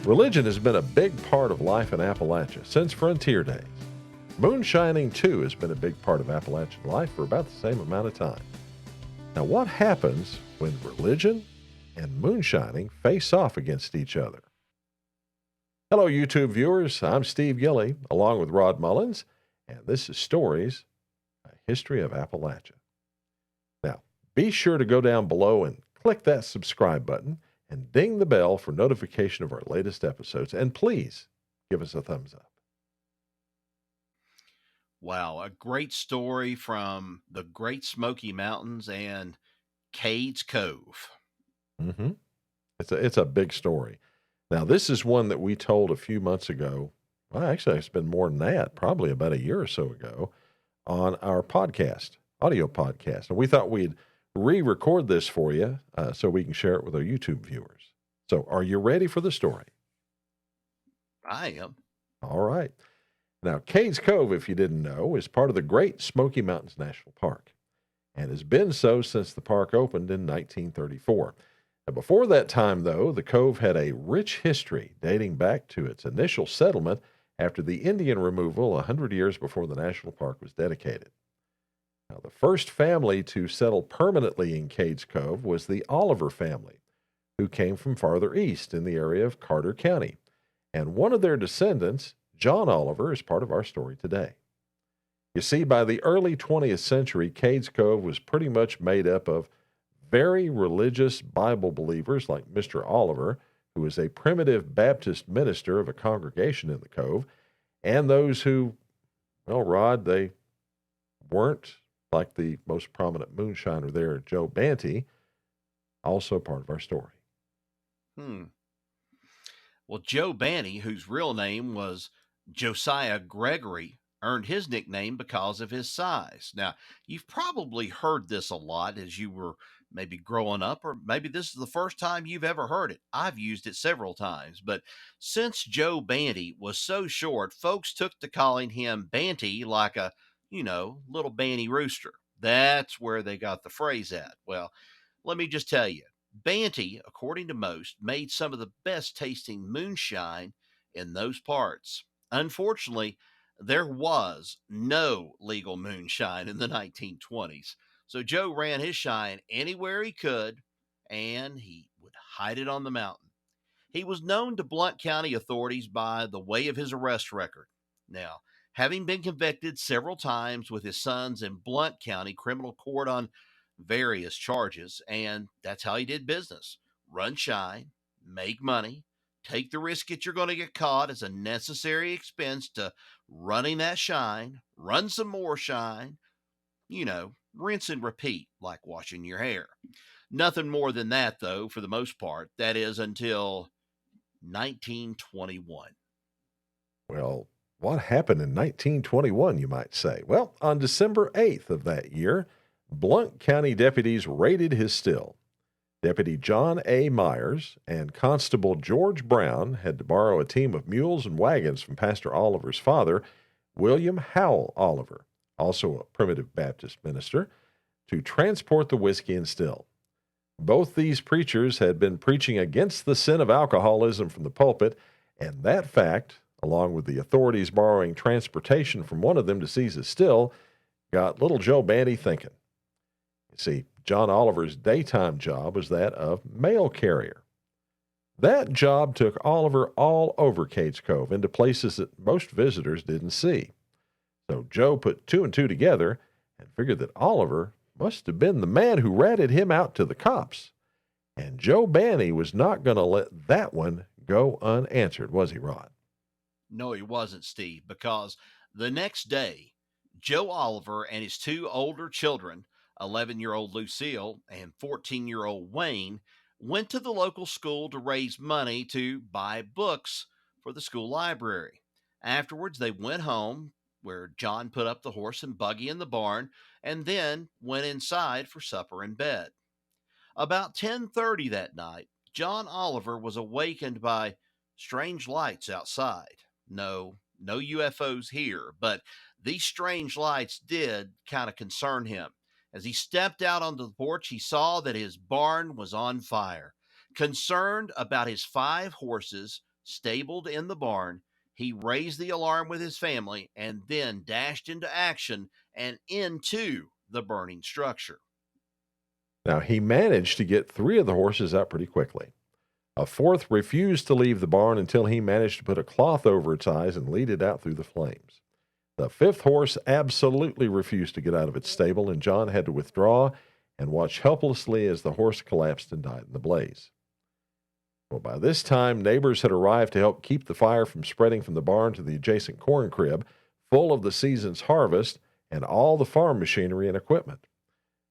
Religion has been a big part of life in Appalachia since frontier days. Moonshining, too, has been a big part of Appalachian life for about the same amount of time. Now, what happens when religion and moonshining face off against each other? Hello, YouTube viewers. I'm Steve Gilley, along with Rod Mullins, and this is Stories, a History of Appalachia. Now, be sure to go down below and click that subscribe button and ding the bell for notification of our latest episodes. And please give us a thumbs up. Wow, a great story from the Great Smoky Mountains and Cades Cove. Mm-hmm. It's a big story. Now, this is one that we told a few months ago. Well, actually, it's been more than that, probably about a year or so ago, on our podcast, audio podcast. And we thought we'd re-record this for you so we can share it with our YouTube viewers. So are you ready for the story? I am. All right. Now, Cades Cove, if you didn't know, is part of the Great Smoky Mountains National Park and has been so since the park opened in 1934. Now, before that time, though, the cove had a rich history dating back to its initial settlement after the Indian removal 100 years before the national park was dedicated. Now, the first family to settle permanently in Cades Cove was the Oliver family, who came from farther east in the area of Carter County. And one of their descendants, John Oliver, is part of our story today. You see, by the early 20th century, Cades Cove was pretty much made up of very religious Bible believers like Mr. Oliver, who was a primitive Baptist minister of a congregation in the cove, and those who, well, Rod, they weren't like the most prominent moonshiner there, Joe Bandy, also part of our story. Well, Joe Bandy, whose real name was Josiah Gregory, earned his nickname because of his size. Now, you've probably heard this a lot as you were maybe growing up, or maybe this is the first time you've ever heard it. I've used it several times, but since Joe Bandy was so short, folks took to calling him Banty like a, little banty rooster. That's where they got the phrase at. Well, let me just tell you, Banty, according to most, made some of the best tasting moonshine in those parts. Unfortunately, there was no legal moonshine in the 1920s. So Joe ran his shine anywhere he could, and he would hide it on the mountain. He was known to Blount County authorities by the way of his arrest record. Now, having been convicted several times with his sons in Blount County criminal court on various charges, and that's how he did business: run shine, make money, take the risk that you're going to get caught as a necessary expense to running that shine, run some more shine, rinse and repeat like washing your hair. Nothing more than that, though, for the most part. That is until 1921. Well, what happened in 1921, you might say? Well, on December 8th of that year, Blount County deputies raided his still. Deputy John A. Myers and Constable George Brown had to borrow a team of mules and wagons from Pastor Oliver's father, William Howell Oliver, also a primitive Baptist minister, to transport the whiskey and still. Both these preachers had been preaching against the sin of alcoholism from the pulpit, and that fact, along with the authorities borrowing transportation from one of them to seize his still, got little Joe Bandy thinking. You see, John Oliver's daytime job was that of mail carrier. That job took Oliver all over Cades Cove into places that most visitors didn't see. So Joe put two and two together and figured that Oliver must have been the man who ratted him out to the cops. And Joe Bandy was not going to let that one go unanswered, was he, Rod? No, he wasn't, Steve, because the next day, Joe Oliver and his two older children, 11-year-old Lucille and 14-year-old Wayne, went to the local school to raise money to buy books for the school library. Afterwards, they went home, where John put up the horse and buggy in the barn, and then went inside for supper and bed. About 10:30 that night, John Oliver was awakened by strange lights outside. No UFOs here, but these strange lights did kind of concern him. As he stepped out onto the porch, he saw that his barn was on fire. Concerned about his 5 horses, stabled in the barn, he raised the alarm with his family and then dashed into action and into the burning structure. Now, he managed to get three of the horses out pretty quickly. A fourth refused to leave the barn until he managed to put a cloth over its eyes and lead it out through the flames. The fifth horse absolutely refused to get out of its stable, and John had to withdraw and watch helplessly as the horse collapsed and died in the blaze. Well, by this time, neighbors had arrived to help keep the fire from spreading from the barn to the adjacent corn crib, full of the season's harvest and all the farm machinery and equipment.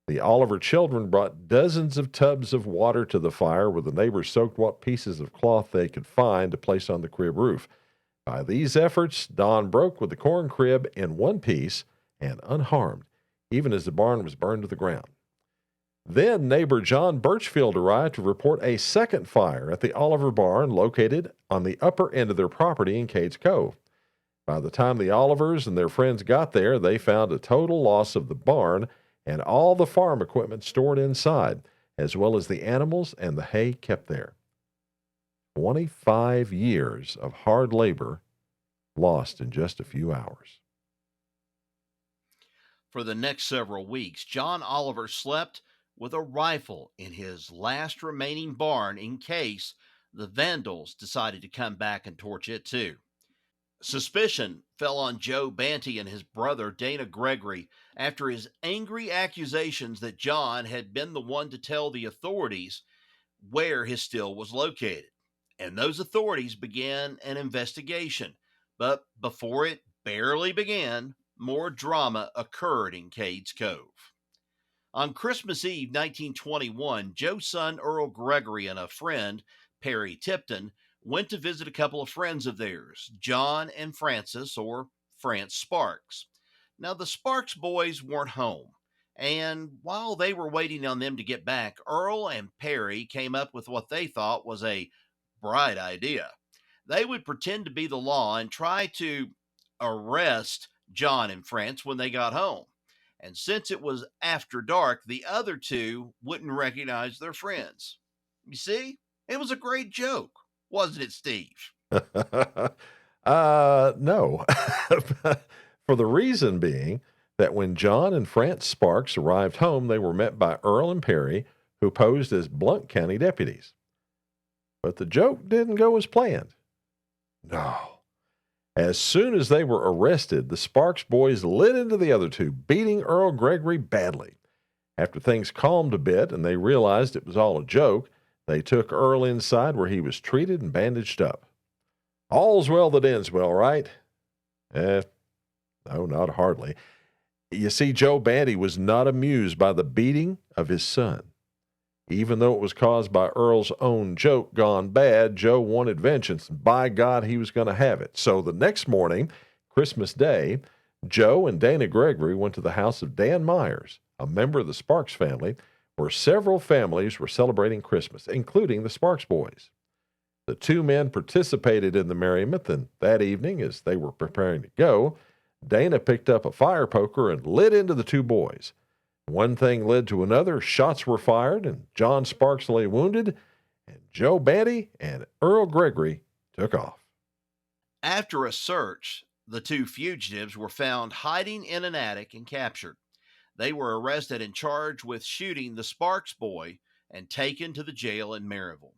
The Oliver children brought dozens of tubs of water to the fire, where the neighbors soaked what pieces of cloth they could find to place on the crib roof. By these efforts, dawn broke with the corn crib in one piece and unharmed, even as the barn was burned to the ground. Then neighbor John Birchfield arrived to report a second fire at the Oliver barn located on the upper end of their property in Cades Cove. By the time the Olivers and their friends got there, they found a total loss of the barn and all the farm equipment stored inside, as well as the animals and the hay kept there. 25 years of hard labor lost in just a few hours. For the next several weeks, John Oliver slept with a rifle in his last remaining barn in case the vandals decided to come back and torch it too. Suspicion fell on Joe Bandy and his brother Dana Gregory after his angry accusations that John had been the one to tell the authorities where his still was located. And those authorities began an investigation. But before it barely began, more drama occurred in Cades Cove. On Christmas Eve 1921, Joe's son Earl Gregory and a friend, Perry Tipton, went to visit a couple of friends of theirs, John and Francis, or France Sparks. Now, the Sparks boys weren't home, and while they were waiting on them to get back, Earl and Perry came up with what they thought was a bright idea. They would pretend to be the law and try to arrest John and France when they got home. And since it was after dark, the other two wouldn't recognize their friends. You see, it was a great joke, wasn't it, Steve? No. For the reason being that when John and France Sparks arrived home, they were met by Earl and Perry, who posed as Blount County deputies. But the joke didn't go as planned. No. As soon as they were arrested, the Sparks boys lit into the other two, beating Earl Gregory badly. After things calmed a bit and they realized it was all a joke, they took Earl inside where he was treated and bandaged up. All's well that ends well, right? No, not hardly. You see, Joe Bandy was not amused by the beating of his son. Even though it was caused by Earl's own joke gone bad, Joe wanted vengeance, and by God, he was going to have it. So the next morning, Christmas Day, Joe and Dana Gregory went to the house of Dan Myers, a member of the Sparks family, where several families were celebrating Christmas, including the Sparks boys. The two men participated in the merriment, and that evening, as they were preparing to go, Dana picked up a fire poker and lit into the two boys. One thing led to another, shots were fired, and John Sparks lay wounded, and Joe Bandy and Earl Gregory took off. After a search, the two fugitives were found hiding in an attic and captured. They were arrested and charged with shooting the Sparks boy and taken to the jail in Maryville.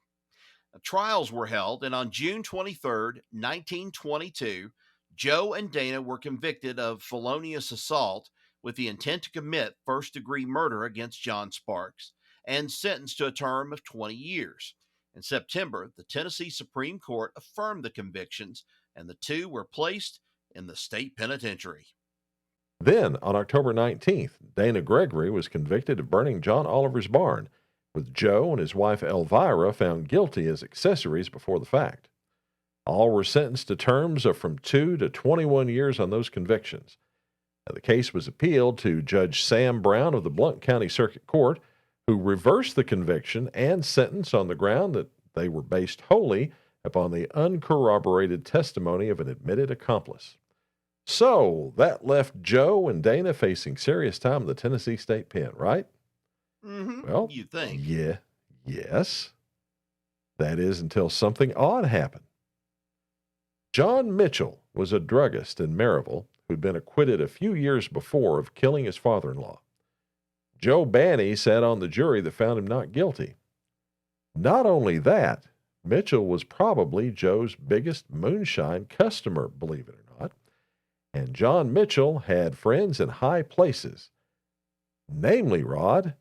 Trials were held, and on June 23rd, 1922, Joe and Dana were convicted of felonious assault with the intent to commit first-degree murder against John Sparks and sentenced to a term of 20 years. In September, the Tennessee Supreme Court affirmed the convictions, and the two were placed in the state penitentiary. Then, on October 19th, Dana Gregory was convicted of burning John Oliver's barn, with Joe and his wife Elvira found guilty as accessories before the fact. All were sentenced to terms of from 2 to 21 years on those convictions. The case was appealed to Judge Sam Brown of the Blount County Circuit Court, who reversed the conviction and sentence on the ground that they were based wholly upon the uncorroborated testimony of an admitted accomplice. So that left Joe and Dana facing serious time in the Tennessee State Pen, right? Well, you think. yes. That is until something odd happened. John Mitchell was a druggist in Maryville who'd been acquitted a few years before of killing his father-in-law. Joe Bandy sat on the jury that found him not guilty. Not only that, Mitchell was probably Joe's biggest moonshine customer, believe it or not. And John Mitchell had friends in high places, namely, Rod,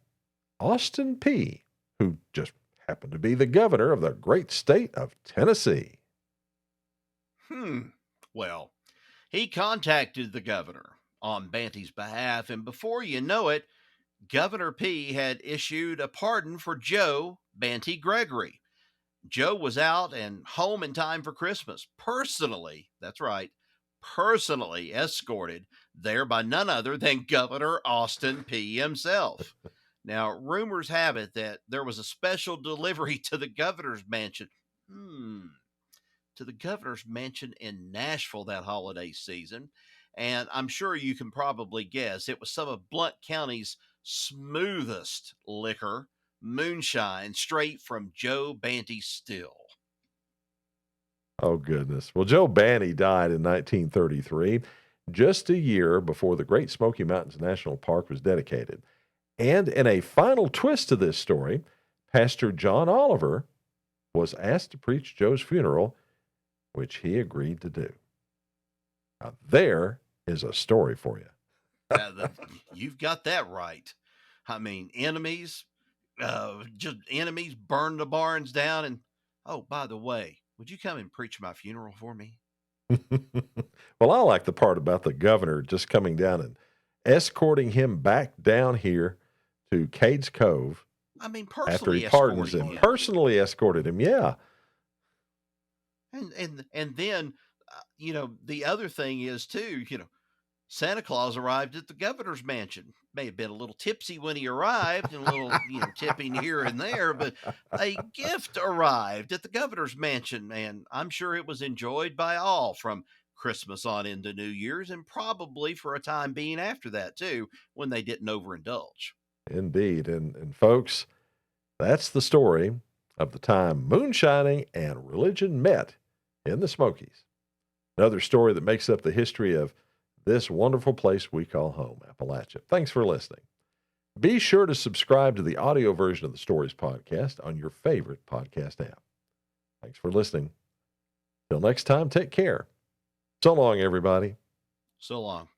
Austin Peay, who just happened to be the governor of the great state of Tennessee. Well, he contacted the governor on Banty's behalf, and before you know it, Governor P had issued a pardon for Joe Banty Gregory. Joe was out and home in time for Christmas, personally, that's right, personally escorted there by none other than Governor Austin Peay himself. Now, rumors have it that there was a special delivery to the governor's mansion. To the governor's mansion in Nashville that holiday season. And I'm sure you can probably guess it was some of Blount County's smoothest liquor, moonshine, straight from Joe Banty's still. Oh, goodness. Well, Joe Banty died in 1933, just a year before the Great Smoky Mountains National Park was dedicated. And in a final twist to this story, Pastor John Oliver was asked to preach Joe's funeral, which he agreed to do. Now, there is a story for you. You've got that right. I mean, enemies, just enemies burn the barns down. And, oh, by the way, would you come and preach my funeral for me? Well, I like the part about the governor just coming down and escorting him back down here to Cades Cove. I mean, after he personally pardons him. escorting him. Personally escorted him, yeah. And then, the other thing is too, Santa Claus arrived at the governor's mansion. May have been a little tipsy when he arrived and a little, tipping here and there, but a gift arrived at the governor's mansion. And I'm sure it was enjoyed by all from Christmas on into New Year's and probably for a time being after that too, when they didn't overindulge. Indeed. And folks, that's the story of the time moonshining and religion met in the Smokies. Another story that makes up the history of this wonderful place we call home, Appalachia. Thanks for listening. Be sure to subscribe to the audio version of the Stories podcast on your favorite podcast app. Thanks for listening. Till next time, take care. So long, everybody. So long.